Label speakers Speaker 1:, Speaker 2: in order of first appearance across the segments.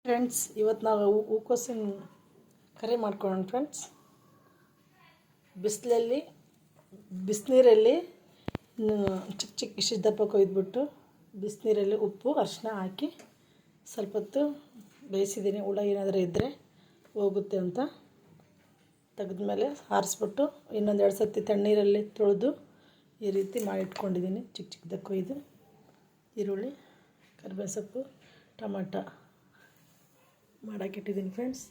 Speaker 1: Friends, ಇವತ್ತು ನಾವು ಹೂಕೋಸಿನ ಕರಿ ಮಾಡ್ಕೊಳ್ಳೋಣ ಫ್ರೆಂಡ್ಸ್. ಬಿಸಿನೀರಲ್ಲಿ ಚಿಕ್ಕ ಚಿಕ್ಕ ಇಷ್ಟು ದಪ್ಪ ಕೊಯ್ದುಬಿಟ್ಟು ಬಿಸಿನೀರಲ್ಲಿ ಉಪ್ಪು ಅರಿಶಿನ ಹಾಕಿ ಸ್ವಲ್ಪ ಹೊತ್ತು ಬೇಯಿಸಿದ್ದೀನಿ. ಹುಳ ಏನಾದರೂ ಇದ್ದರೆ ಹೋಗುತ್ತೆ ಅಂತ ತೆಗೆದ್ಮೇಲೆ ಆರಿಸ್ಬಿಟ್ಟು ಇನ್ನೊಂದು 2 ಸರ್ತಿ ತಣ್ಣೀರಲ್ಲಿ ತೊಳೆದು ಈ ರೀತಿ ಮಾಡಿಟ್ಕೊಂಡಿದ್ದೀನಿ. ಚಿಕ್ಕ ಚಿಕ್ಕದಾಗಿ ಕೊಯ್ದು ಈರುಳ್ಳಿ, ಕರಿಬೇವು ಸೊಪ್ಪು, ಟೊಮಾಟೊ ಮಾಡೋಕ್ಕಿಟ್ಟಿದ್ದೀನಿ ಫ್ರೆಂಡ್ಸ್.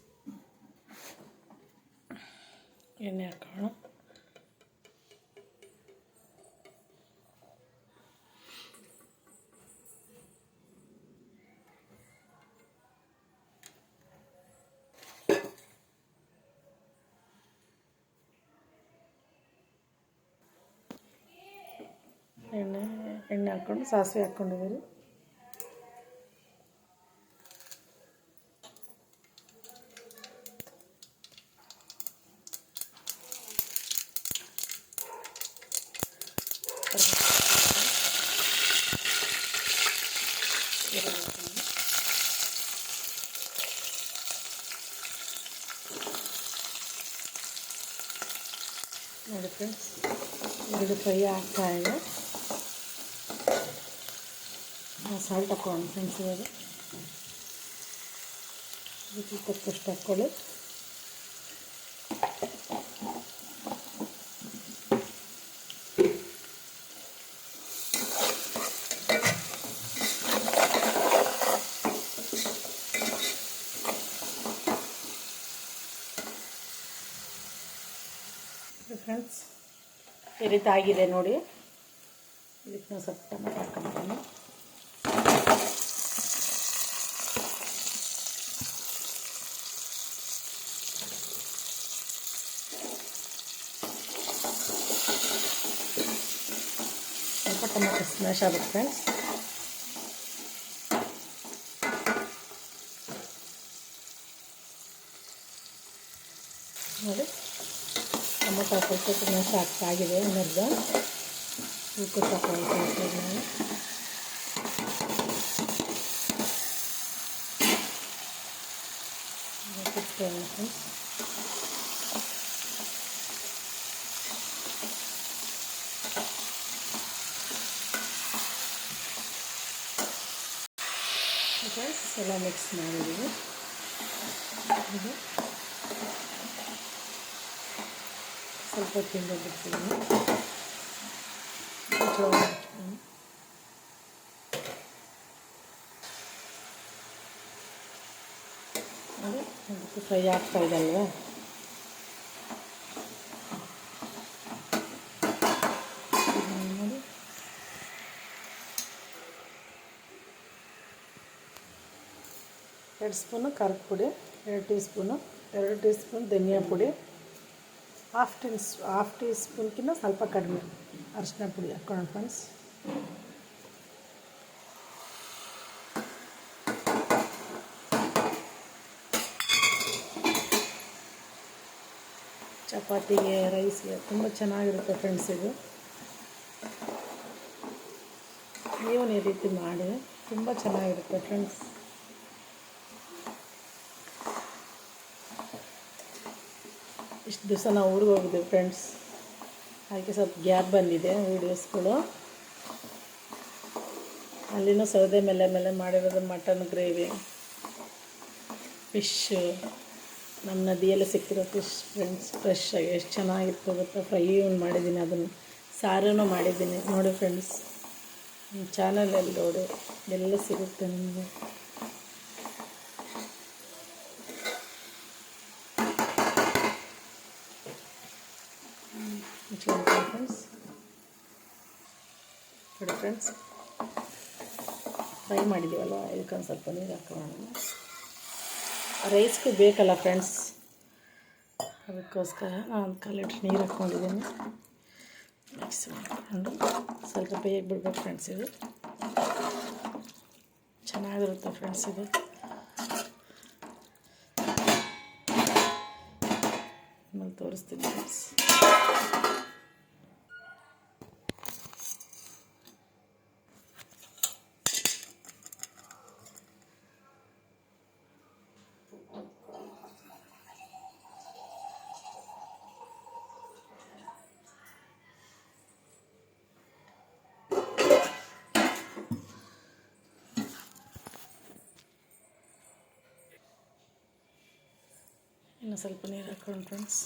Speaker 1: ಎಣ್ಣೆ ಹಾಕೋಣ. ಎಣ್ಣೆ ಹಾಕ್ಕೊಂಡು ಸಾಸಿವೆ ಹಾಕ್ಕೊಂಡಿದ್ದೀರಿ. ನೋಡಿ ಫ್ರೆಂಡ್ಸ್, ಎರಡು ಫ್ರೈ ಆಗ್ತಾ ಇದೆ. ಸಾಲ್ಟ್ ಹಾಕೋಣ ಫ್ರೆಂಡ್ಸ್. ಇವಾಗ ರುಚಿ ತಕ್ಕಷ್ಟು ಹಾಕ್ಕೊಳ್ಳಿ. ಫ್ರೆಂಡ್ಸ್, ಈ ರೀತಿ ಆಗಿದೆ ನೋಡಿ. ಇದಕ್ಕೆ ನಾವು ಸ್ವಲ್ಪ ಟೊಮೆಟೊ ಹಾಕ್ಕೊಂಡ್ಬಿಡೋಣ. ಸ್ವಲ್ಪ ಟೊಮೆಟೊ ಸ್ಮ್ಯಾಶ್ ಆಗುತ್ತೆ ಫ್ರೆಂಡ್ಸ್. ನೋಡಿ, ಟೊಮೆಟೊ ಸ್ವಲ್ಪ ಸ್ಮ್ಯಾಶ್ ಆಗಿದೆ. ಇನ್ನರ್ಧ ಉಪ್ಪು ಹಾಕ್ಕೊಳ್ಳಿ ನಾವು. ಫ್ರೆಂಡ್ಸ್, ಎಲ್ಲ ಮಿಕ್ಸ್ ಮಾಡಿದ್ದೀವಿ. ಇದು ಸ್ವಲ್ಪ ತಿಂದು ಬಿಡ್ತೀನಿ. ನೋಡಿ, ಅದಕ್ಕೆ ಫ್ರೈ ಆಗ್ತಾ ಇದೆ ಅಲ್ವಾ. ನೋಡಿ, ಎರಡು ಸ್ಪೂನು ಖಾರದ ಪುಡಿ, 2 ಟೀ ಸ್ಪೂನ್ ಧನಿಯಾ ಪುಡಿ, ಹಾಫ್ ಟೀ ಸ್ಪೂನ್ಕಿಂತ ಸ್ವಲ್ಪ ಕಡಿಮೆ ಅರಿಶಿನ ಪುಡಿ ಹಾಕೋಣ ಫ್ರೆಂಡ್ಸ್. ಚಪಾತಿಗೆ, ರೈಸ್ಗೆ ತುಂಬ ಚೆನ್ನಾಗಿರುತ್ತೆ ಫ್ರೆಂಡ್ಸ್. ಇದು ನೀವು ಈ ರೀತಿ ಮಾಡಿ, ತುಂಬ ಚೆನ್ನಾಗಿರುತ್ತೆ ಫ್ರೆಂಡ್ಸ್. ಇಷ್ಟು ದಿವಸ ನಾವು ಊರಿಗೆ ಹೋಗಿದ್ದೀವಿ ಫ್ರೆಂಡ್ಸ್, ಅದಕ್ಕೆ ಸ್ವಲ್ಪ ಗ್ಯಾಪ್ ಬಂದಿದೆ ವೀಡಿಯೋಸ್ಗಳು. ಅಲ್ಲಿನೂ ಸೌದೆ ಮೇಲೆ ಮಾಡಿರೋದು ಮಟನ್ ಗ್ರೇವಿ, ಫಿಶ್ಶು, ನಮ್ಮ ನದಿಯಲ್ಲಿ ಸಿಕ್ಕಿರೋ ಫಿಶ್ ಫ್ರೆಂಡ್ಸ್, ಫ್ರೆಶ್ ಆಗಿ ಎಷ್ಟು ಚೆನ್ನಾಗಿತ್ತು ಗೊತ್ತಾ. ಫ್ರೈ ಮಾಡಿದ್ದೀನಿ, ಅದನ್ನು ಸಾರೂ ಮಾಡಿದ್ದೀನಿ. ನೋಡಿ ಫ್ರೆಂಡ್ಸ್, ನಿಮ್ಮ ಚಾನಲಲ್ಲಿ ನೋಡಿ, ಎಲ್ಲ ಸಿಗುತ್ತೆ ನಿಮಗೆ. ಫ್ರೆಂಡ್ಸ್ ನೋಡಿ ಫ್ರೆಂಡ್ಸ್, ಫ್ರೈ ಮಾಡಿದ್ದೀವಲ್ಲ, ಇದಕ್ಕೊಂದು ಸ್ವಲ್ಪ ನೀರು ಹಾಕೋಣ. ರೈಸ್ಗೂ ಬೇಕಲ್ಲ ಫ್ರೆಂಡ್ಸ್, ಅದಕ್ಕೋಸ್ಕರ ನಾನು 1 ಲೀಟ್ರ್ ನೀರು ಹಾಕ್ಕೊಂಡಿದ್ದೀನಿ. ಮಿಕ್ಸ್ ಮಾಡಿಕೊಂಡು ಸ್ವಲ್ಪ ಬೇಯಕ್ಕೆ ಬಿಡ್ಬೇಕು ಫ್ರೆಂಡ್ಸ್. ಇದು ಚೆನ್ನಾಗಿರುತ್ತೆ ಫ್ರೆಂಡ್ಸ್. ಇದು ಆಮೇಲೆ ತೋರಿಸ್ತೀನಿ ಫ್ರೆಂಡ್ಸ್. ಇನ್ನು ಸ್ವಲ್ಪ ನೀರು ಹಾಕೋಣ ಫ್ರೆಂಡ್ಸ್.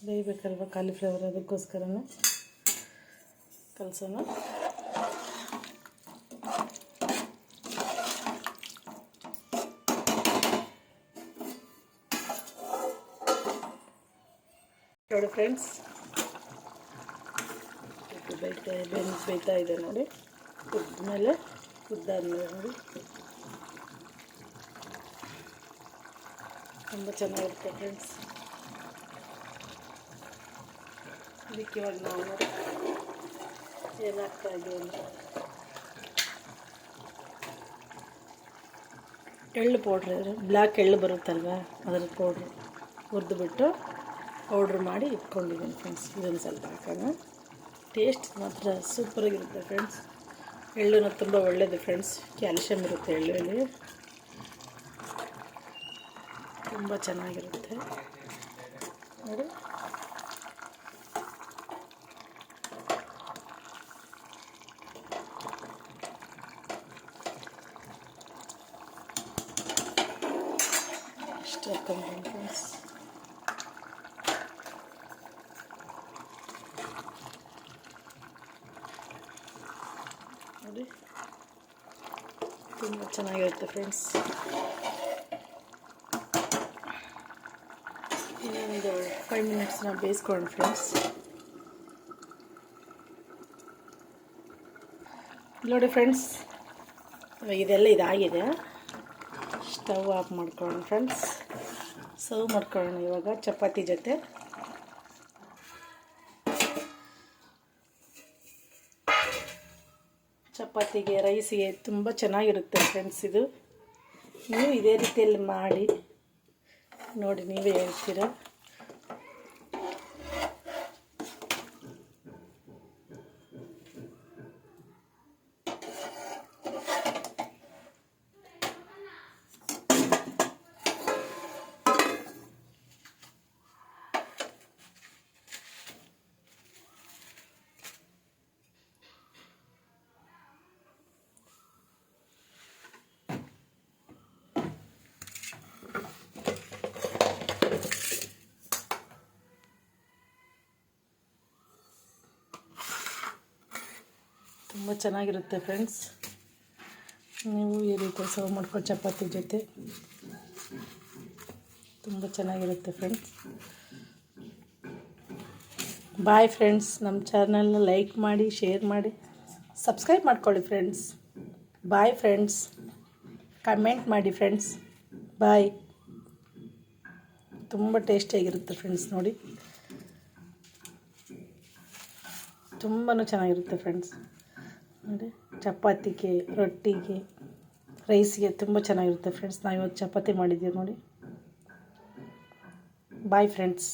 Speaker 1: ಬೇಯಬೇಕಲ್ವ ಕಾಲಿಫ್ಲವರ್, ಅದಕ್ಕೋಸ್ಕರನೇ ಕಲಸೋಣ. ನೋಡಿ ಫ್ರೆಂಡ್ಸ್, ಬೇಯ್ತಾ ಇದೆ ನೋಡಿ. ಕುದ್ದಾದ್ಮೇಲೆ ನೋಡಿ ತುಂಬ ಚೆನ್ನಾಗಿರುತ್ತೆ ಫ್ರೆಂಡ್ಸ್. ಇದಕ್ಕೆ ಇವಾಗ ನಾವು ಏನಾಗ್ತಾ ಇದೀವಿ ಅಂದರೆ ಎಳ್ಳು ಪೌಡ್ರ್, ಬ್ಲ್ಯಾಕ್ ಎಳ್ಳು ಬರುತ್ತಲ್ವ, ಅದರ ಪೌಡ್ರು ಹುರಿದುಬಿಟ್ಟು ಪೌಡ್ರ್ ಮಾಡಿ ಇಟ್ಕೊಂಡಿದ್ದೀನಿ ಫ್ರೆಂಡ್ಸ್. ಇದನ್ನು ಸ್ವಲ್ಪ ಹಾಕೋಣ. ಟೇಸ್ಟ್ ಮಾತ್ರ ಸೂಪರಾಗಿರುತ್ತೆ ಫ್ರೆಂಡ್ಸ್. ಎಳ್ಳು ತುಂಬ ಒಳ್ಳೆಯದು ಫ್ರೆಂಡ್ಸ್, ಕ್ಯಾಲ್ಶಿಯಮ್ ಇರುತ್ತೆ ಎಳ್ಳುಲ್ಲಿ, ತುಂಬ ಚೆನ್ನಾಗಿರುತ್ತೆ ನೋಡಿ. ಇಷ್ಟು ಹಾಕೊಂಡ್ಬಂದು ಫ್ರೆಂಡ್ಸ್. ನೋಡಿ ತುಂಬ ಚೆನ್ನಾಗಿರುತ್ತೆ ಫ್ರೆಂಡ್ಸ್. ಇನ್ನೊಂದು 5 ಮಿನಿಟ್ಸ್ ನಾವು ಬೇಯಿಸ್ಕೊಳ್ಳೋಣ ಫ್ರೆಂಡ್ಸ್. ನೋಡಿ ಫ್ರೆಂಡ್ಸ್, ಇದೆಲ್ಲ ಇದಾಗಿದೆ. ಸ್ಟವ್ ಆಫ್ ಮಾಡ್ಕೊಳ್ಳೋಣ ಫ್ರೆಂಡ್ಸ್. ಸರ್ವ್ ಮಾಡ್ಕೊಳ್ಳೋಣ ಇವಾಗ ಚಪಾತಿ ಜೊತೆ. ಚಪಾತಿಗೆ, ರೈಸಿಗೆ ತುಂಬ ಚೆನ್ನಾಗಿರುತ್ತೆ ಫ್ರೆಂಡ್ಸ್. ಇದು ನೀವು ಇದೇ ರೀತಿಯಲ್ಲಿ ಮಾಡಿ ನೋಡಿ, ನೀವೇ ಹೇಳ್ತೀರಾ. ತುಂಬ ಚೆನ್ನಾಗಿರುತ್ತೆ ಫ್ರೆಂಡ್ಸ್. ನೀವು ಈ ರೀತಿ ಸರ್ವ್ ಮಾಡ್ಕೊಂಡು ಚಪಾತಿ ಜೊತೆ ತುಂಬ ಚೆನ್ನಾಗಿರುತ್ತೆ ಫ್ರೆಂಡ್ಸ್. Bye friends. ನಮ್ಮ ಚಾನಲ್ನ ಲೈಕ್ ಮಾಡಿ, ಶೇರ್ ಮಾಡಿ, ಸಬ್ಸ್ಕ್ರೈಬ್ ಮಾಡ್ಕೊಳ್ಳಿ ಫ್ರೆಂಡ್ಸ್. Bye friends. ಕಮೆಂಟ್ ಮಾಡಿ ಫ್ರೆಂಡ್ಸ್. ಬಾಯ್. ತುಂಬ ಟೇಸ್ಟಿಯಾಗಿರುತ್ತೆ ಫ್ರೆಂಡ್ಸ್ ನೋಡಿ, ತುಂಬಾ ಚೆನ್ನಾಗಿರುತ್ತೆ ಫ್ರೆಂಡ್ಸ್ ನೋಡಿ. ಚಪಾತಿಗೆ, ರೊಟ್ಟಿಗೆ, ರೈಸ್ಗೆ ತುಂಬ ಚೆನ್ನಾಗಿರುತ್ತೆ ಫ್ರೆಂಡ್ಸ್. ನಾವು ಇವತ್ತು ಚಪಾತಿ ಮಾಡಿದ್ದೀವಿ ನೋಡಿ. Bye friends.